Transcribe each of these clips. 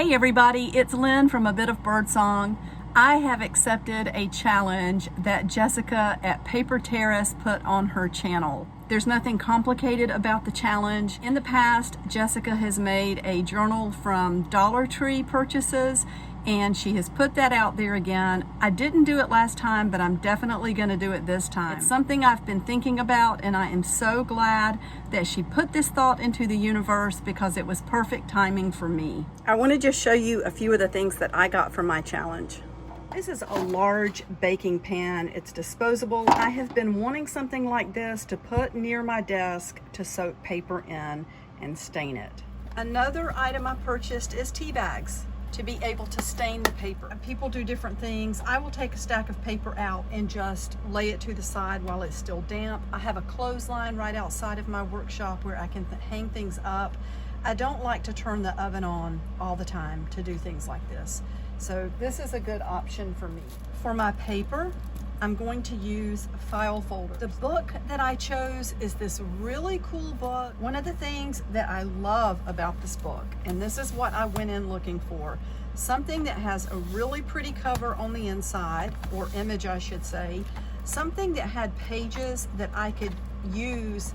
Hey everybody, it's Lynn from A Bit of Birdsong. I have accepted a challenge that Jessica at Paper Terrace put on her channel. There's nothing complicated about the challenge. In the past, Jessica has made a journal from Dollar Tree purchases, and she has put that out there again. I didn't do it last time, but I'm definitely going to do it this time. It's something I've been thinking about, and I am so glad that she put this thought into the universe because it was perfect timing for me. I want to just show you a few of the things that I got from my challenge. This is a large baking pan. It's disposable. I have been wanting something like this to put near my desk to soak paper in and stain it. Another item I purchased is tea bags to be able to stain the paper. People do different things. I will take a stack of paper out and just lay it to the side while it's still damp. I have a clothesline right outside of my workshop where I can hang things up. I don't like to turn the oven on all the time to do things like this. So this is a good option for me. For my paper, I'm going to use file folder. The book that I chose is this really cool book. One of the things that I love about this book, and this is what I went in looking for, something that has a really pretty cover on the inside, or image I should say, something that had pages that I could reuse.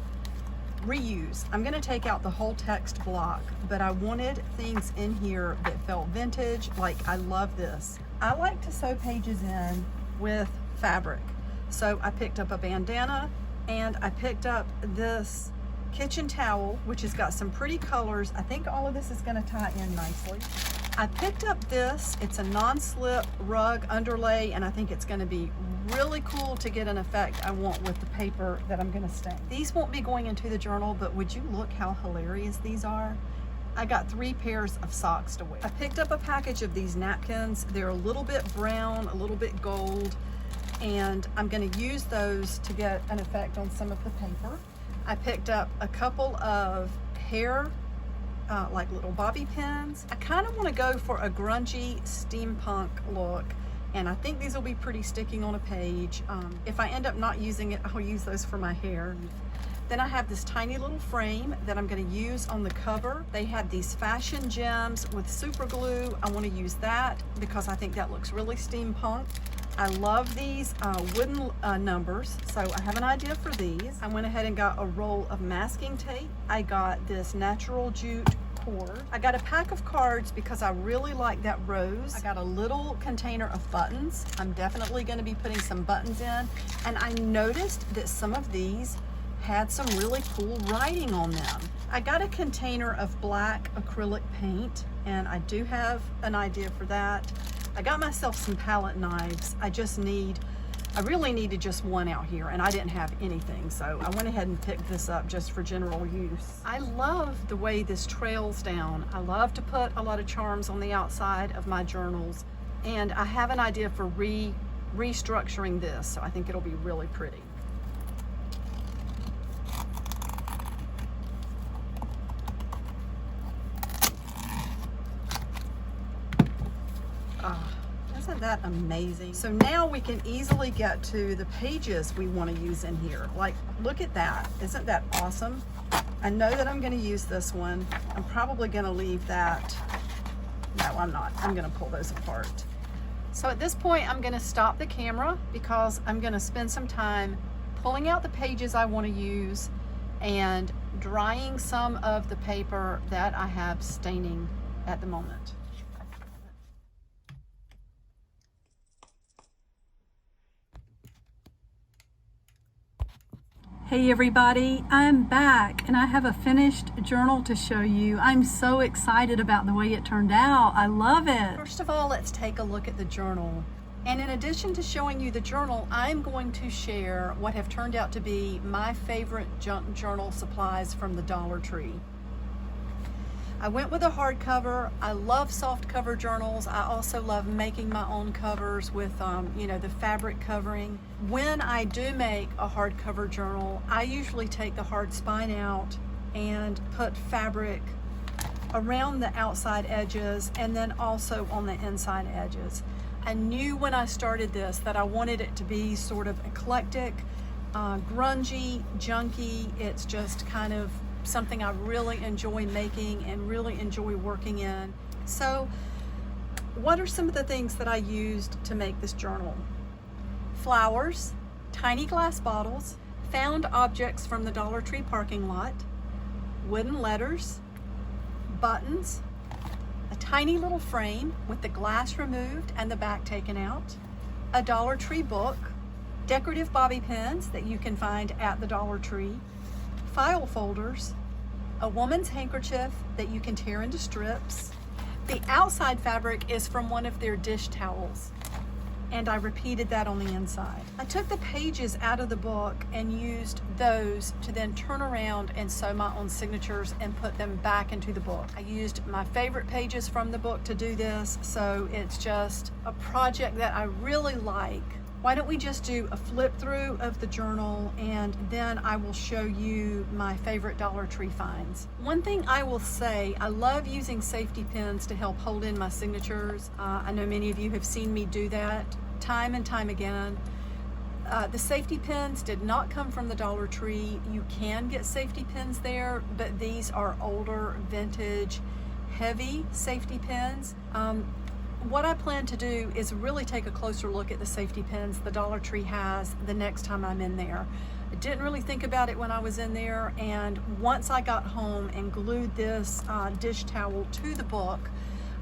I'm gonna take out the whole text block, but I wanted things in here that felt vintage. Like, I love this. I like to sew pages in with fabric. So I picked up a bandana and I picked up this kitchen towel, which has got some pretty colors. I think all of this is gonna tie in nicely. I picked up this, it's a non-slip rug underlay, and I think it's gonna be really cool to get an effect I want with the paper that I'm gonna stain. These won't be going into the journal, but would you look how hilarious these are? I got 3 pairs of socks to wear. I picked up a package of these napkins. They're a little bit brown, a little bit gold, and I'm gonna use those to get an effect on some of the paper. I picked up a couple of hair, like little bobby pins. I kind of want to go for a grungy steampunk look, and I think these will be pretty sticking on a page. If I end up not using it, I'll use those for my hair. Then I have this tiny little frame that I'm going to use on the cover. They have these fashion gems with super glue. I want to use that because I think that looks really steampunk. I love these wooden numbers, so I have an idea for these. I went ahead and got a roll of masking tape. I got this natural jute cord. I got a pack of cards because I really like that rose. I got a little container of buttons. I'm definitely going to be putting some buttons in, and I noticed that some of these had some really cool writing on them. I got a container of black acrylic paint, and I do have an idea for that. I got myself some palette knives. I really needed just one out here, and I didn't have anything, so I went ahead and picked this up just for general use. I love the way this trails down. I love to put a lot of charms on the outside of my journals, and I have an idea for restructuring this, so I think it'll be really pretty. Isn't that amazing? So now we can easily get to the pages we want to use in here. Like, look at that. Isn't that awesome? I know that I'm going to use this one. I'm probably going to leave that. No, I'm not. I'm going to pull those apart. So at this point, I'm going to stop the camera because I'm going to spend some time pulling out the pages I want to use and drying some of the paper that I have staining at the moment. Hey everybody, I'm back and I have a finished journal to show you. I'm so excited about the way it turned out. I love it. First of all, let's take a look at the journal. And in addition to showing you the journal, I'm going to share what have turned out to be my favorite junk journal supplies from the Dollar Tree. I went with a hardcover. I love soft cover journals. I also love making my own covers with, the fabric covering. When I do make a hardcover journal, I usually take the hard spine out and put fabric around the outside edges and then also on the inside edges. I knew when I started this that I wanted it to be sort of eclectic, grungy, junky. It's just kind of something I really enjoy making and really enjoy working in. So what are some of the things that I used to make this journal? Flowers, tiny glass bottles, found objects from the Dollar Tree parking lot, wooden letters, buttons, a tiny little frame with the glass removed and the back taken out, a Dollar Tree book, decorative bobby pins that you can find at the Dollar Tree, file folders, a woman's handkerchief that you can tear into strips. The outside fabric is from one of their dish towels, and I repeated that on the inside. I took the pages out of the book and used those to then turn around and sew my own signatures and put them back into the book. I used my favorite pages from the book to do this, so it's just a project that I really like. Why don't we just do a flip through of the journal, and then I will show you my favorite Dollar Tree finds. One thing I will say, I love using safety pins to help hold in my signatures. I know many of you have seen me do that time and time again. The safety pins did not come from the Dollar Tree. You can get safety pins there, but these are older, vintage, heavy safety pins. What I plan to do is really take a closer look at the safety pins the Dollar Tree has the next time I'm in there. I didn't really think about it when I was in there, and once I got home and glued this dish towel to the book,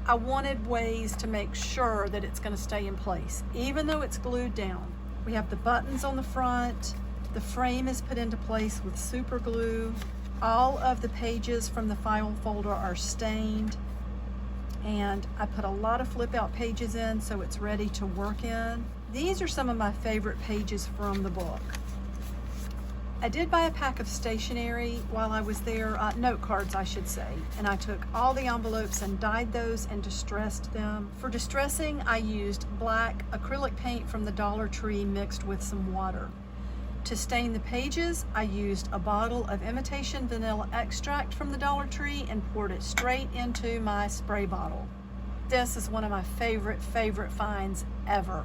I wanted ways to make sure that it's going to stay in place, even though it's glued down. We have the buttons on the front. The frame is put into place with super glue. All of the pages from the file folder are stained, and I put a lot of flip out pages in so it's ready to work in. These are some of my favorite pages from the book. I did buy a pack of stationery while I was there, note cards I should say, and I took all the envelopes and dyed those and distressed them. For distressing, I used black acrylic paint from the Dollar Tree mixed with some water. To stain the pages, I used a bottle of imitation vanilla extract from the Dollar Tree and poured it straight into my spray bottle. This is one of my favorite finds ever.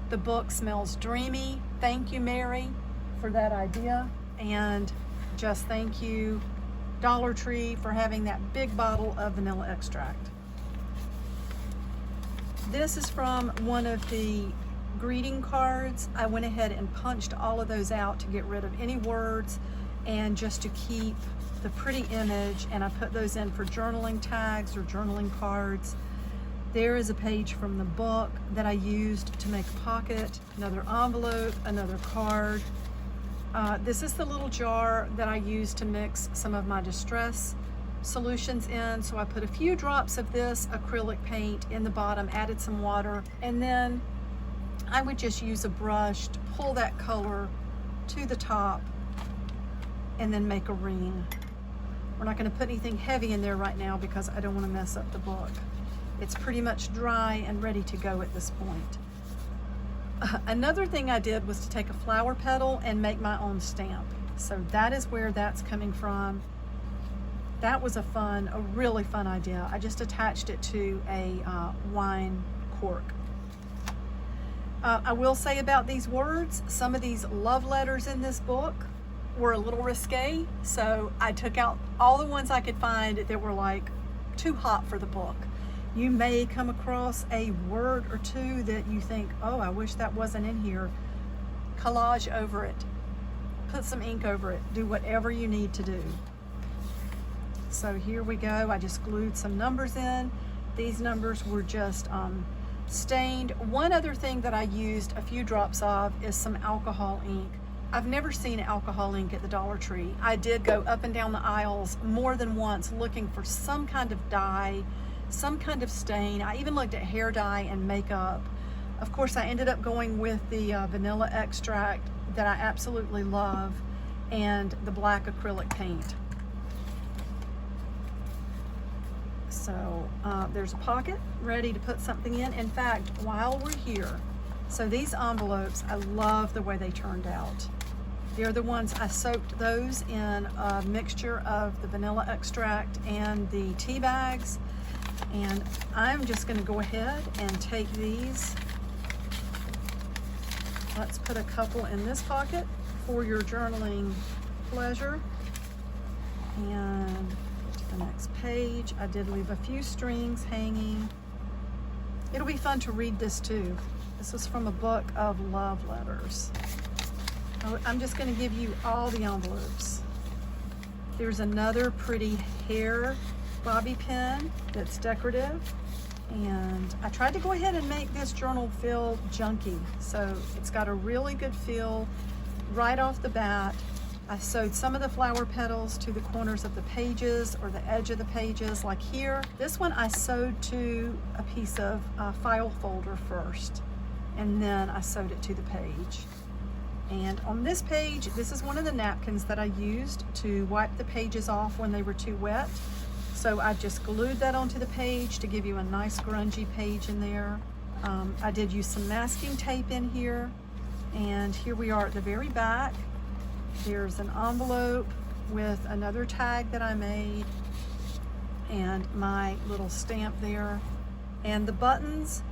The book smells dreamy. Thank you, Mary, for that idea. And just thank you, Dollar Tree, for having that big bottle of vanilla extract. This is from one of the greeting cards. I went ahead and punched all of those out to get rid of any words and just to keep the pretty image, and I put those in for journaling tags or journaling cards. There is a page from the book that I used to make a pocket, another envelope, another card. This is the little jar that I used to mix some of my distress solutions in, so I put a few drops of this acrylic paint in the bottom, added some water, and then I would just use a brush to pull that color to the top and then make a ring. We're not going to put anything heavy in there right now because I don't want to mess up the book. It's pretty much dry and ready to go at this point. Another thing I did was to take a flower petal and make my own stamp. So that is where that's coming from. That was a really fun idea. I just attached it to a wine cork. I will say about these words, some of these love letters in this book were a little risque, so I took out all the ones I could find that were like too hot for the book. You may come across a word or two that you think, oh, I wish that wasn't in here. Collage over it, put some ink over it, do whatever you need to do. So here we go. I just glued some numbers in. These numbers were just stained. One other thing that I used a few drops of is some alcohol ink. I've never seen alcohol ink at the Dollar Tree. I did go up and down the aisles more than once looking for some kind of dye, some kind of stain. I even looked at hair dye and makeup. Of course, I ended up going with the vanilla extract that I absolutely love and the black acrylic paint. So there's a pocket ready to put something in. In fact, while we're here, so these envelopes, I love the way they turned out. They're the ones, I soaked those in a mixture of the vanilla extract and the tea bags. And I'm just gonna go ahead and take these. Let's put a couple in this pocket for your journaling pleasure. And the next page. I did leave a few strings hanging. It'll be fun to read this too. This was from a book of love letters. I'm just going to give you all the envelopes. There's another pretty hair bobby pin that's decorative. And I tried to go ahead and make this journal feel junky. So it's got a really good feel right off the bat. I sewed some of the flower petals to the corners of the pages or the edge of the pages, like here. This one I sewed to a piece of file folder first, and then I sewed it to the page. And on this page, this is one of the napkins that I used to wipe the pages off when they were too wet. So I just glued that onto the page to give you a nice grungy page in there. I did use some masking tape in here. And here we are at the very back. There's an envelope with another tag that I made and my little stamp there. And the buttons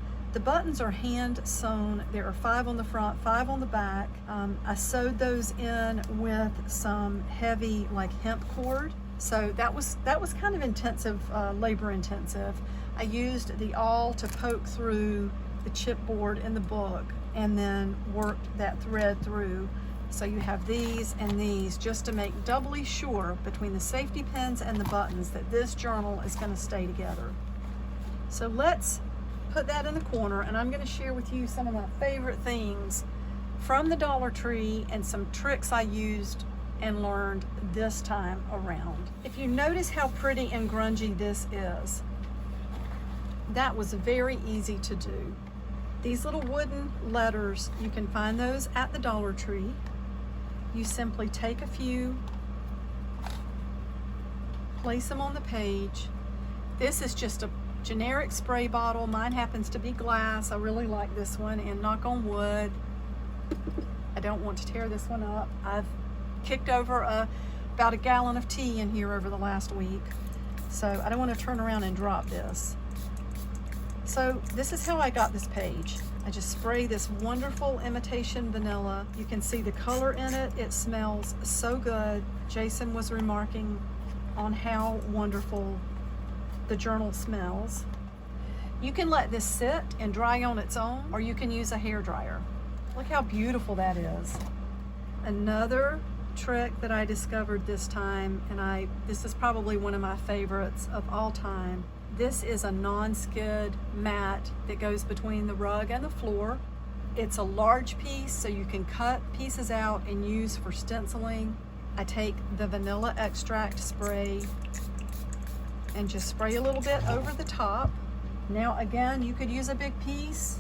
are hand sewn. There are 5 on the front, 5 on the back. I sewed those in with some heavy like hemp cord. So that was kind of intensive, labor intensive. I used the awl to poke through the chipboard in the book and then worked that thread through. So you have these and these just to make doubly sure between the safety pins and the buttons that this journal is going to stay together. So let's put that in the corner, and I'm going to share with you some of my favorite things from the Dollar Tree and some tricks I used and learned this time around. If you notice how pretty and grungy this is, that was very easy to do. These little wooden letters, you can find those at the Dollar Tree. You simply take a few, place them on the page. This is just a generic spray bottle. Mine happens to be glass. I really like this one, and knock on wood, I don't want to tear this one up. I've kicked over about a gallon of tea in here over the last week, so I don't want to turn around and drop this. So this is how I got this page. I just spray this wonderful imitation vanilla. You can see the color in it. It smells so good. Jason was remarking on how wonderful the journal smells. You can let this sit and dry on its own, or you can use a hair dryer. Look how beautiful that is. Another trick that I discovered this time, and this is probably one of my favorites of all time. This is a non-skid mat that goes between the rug and the floor. It's a large piece, so you can cut pieces out and use for stenciling. I take the vanilla extract spray and just spray a little bit over the top. Now again, you could use a big piece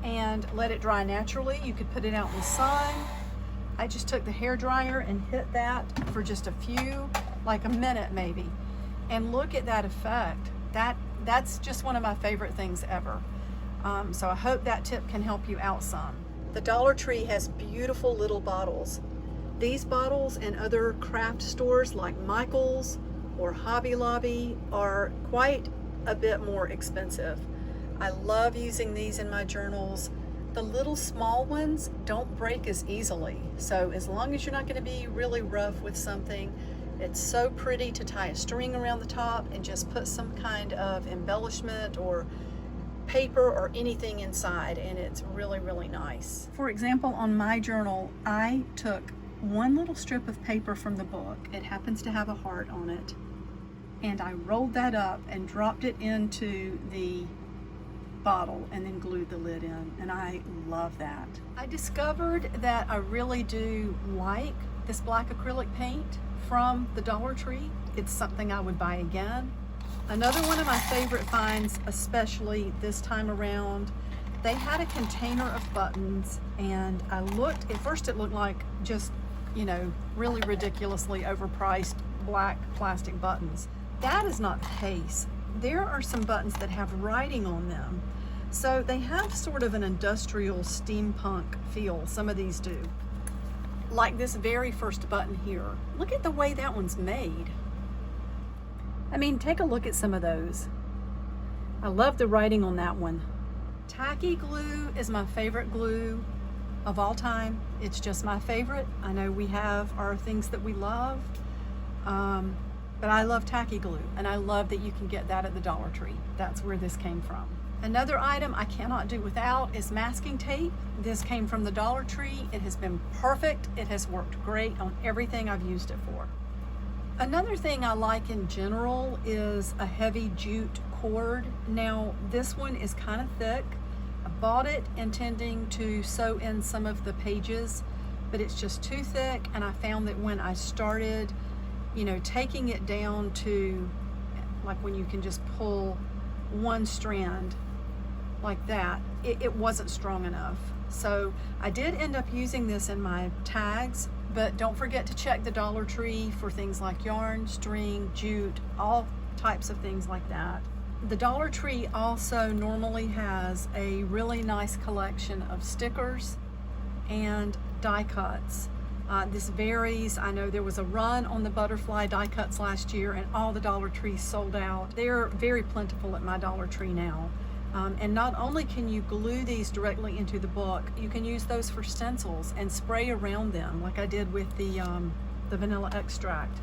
and let it dry naturally. You could put it out in the sun. I just took the hair dryer and hit that for just a few, like a minute maybe. And look at that effect. That's just one of my favorite things ever. So I hope that tip can help you out some. The Dollar Tree has beautiful little bottles. These bottles and other craft stores like Michael's or Hobby Lobby are quite a bit more expensive. I love using these in my journals. The little small ones don't break as easily. So as long as you're not going to be really rough with something, it's so pretty to tie a string around the top and just put some kind of embellishment or paper or anything inside, and it's really, really nice. For example, on my journal, I took one little strip of paper from the book. It happens to have a heart on it. And I rolled that up and dropped it into the bottle and then glued the lid in, and I love that. I discovered that I really do like this black acrylic paint from the Dollar Tree. It's something I would buy again. Another one of my favorite finds, especially this time around, they had a container of buttons, and I looked, at first it looked like just, you know, really ridiculously overpriced black plastic buttons. That is not the case. There are some buttons that have writing on them. So they have sort of an industrial steampunk feel, some of these do. Like this very first button here. Look at the way that one's made. I mean, take a look at some of those. I love the writing on that one. Tacky glue is my favorite glue of all time. It's just my favorite. I know we have our things that we love. But I love tacky glue, and I love that you can get that at the Dollar Tree. That's where this came from. Another item I cannot do without is masking tape. This came from the Dollar Tree. It has been perfect. It has worked great on everything I've used it for. Another thing I like in general is a heavy jute cord. Now, this one is kind of thick. I bought it intending to sew in some of the pages, but it's just too thick, and I found that when I started, taking it down to like when you can just pull one strand like that, it wasn't strong enough. So I did end up using this in my tags, but don't forget to check the Dollar Tree for things like yarn, string, jute, all types of things like that. The Dollar Tree also normally has a really nice collection of stickers and die cuts. This varies. I know there was a run on the butterfly die cuts last year, and all the Dollar Trees sold out. They're very plentiful at my Dollar Tree now. And not only can you glue these directly into the book, you can use those for stencils and spray around them like I did with the vanilla extract.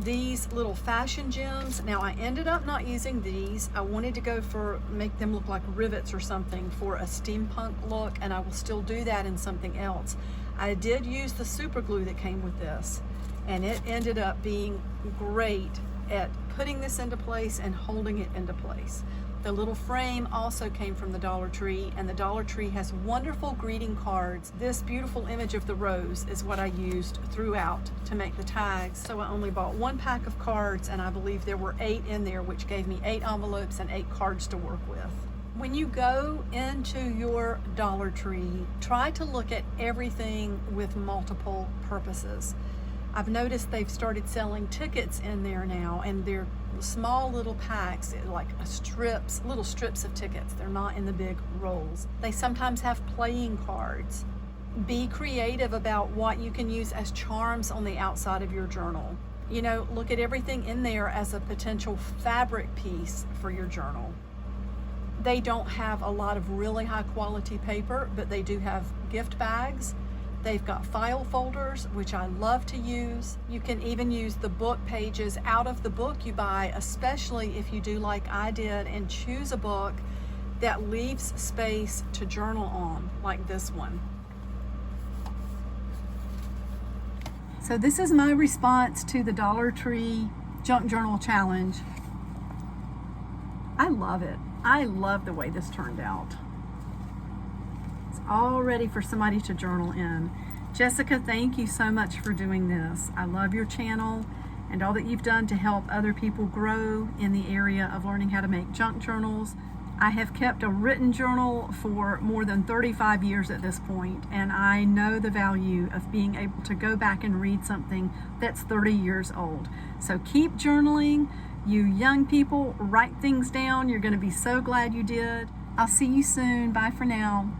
These little fashion gems, now I ended up not using these. I wanted to go for, make them look like rivets or something for a steampunk look, and I will still do that in something else. I did use the super glue that came with this, and it ended up being great at putting this into place and holding it into place. The little frame also came from the Dollar Tree, and the Dollar Tree has wonderful greeting cards. This beautiful image of the rose is what I used throughout to make the tags. So I only bought one pack of cards, and I believe there were 8 in there, which gave me 8 envelopes and 8 cards to work with. When you go into your Dollar Tree, try to look at everything with multiple purposes. I've noticed they've started selling tickets in there now, and they're small little packs, like little strips of tickets. They're not in the big rolls. They sometimes have playing cards. Be creative about what you can use as charms on the outside of your journal. Look at everything in there as a potential fabric piece for your journal. They don't have a lot of really high quality paper, but they do have gift bags. They've got file folders, which I love to use. You can even use the book pages out of the book you buy, especially if you do like I did and choose a book that leaves space to journal on, like this one. So this is my response to the Dollar Tree Junk Journal Challenge. I love it. I love the way this turned out. All ready for somebody to journal in. Jessica, thank you so much for doing this. I love your channel and all that you've done to help other people grow in the area of learning how to make junk journals. I have kept a written journal for more than 35 years at this point, and I know the value of being able to go back and read something that's 30 years old. So keep journaling. You young people, write things down. You're going to be so glad you did. I'll see you soon. Bye for now.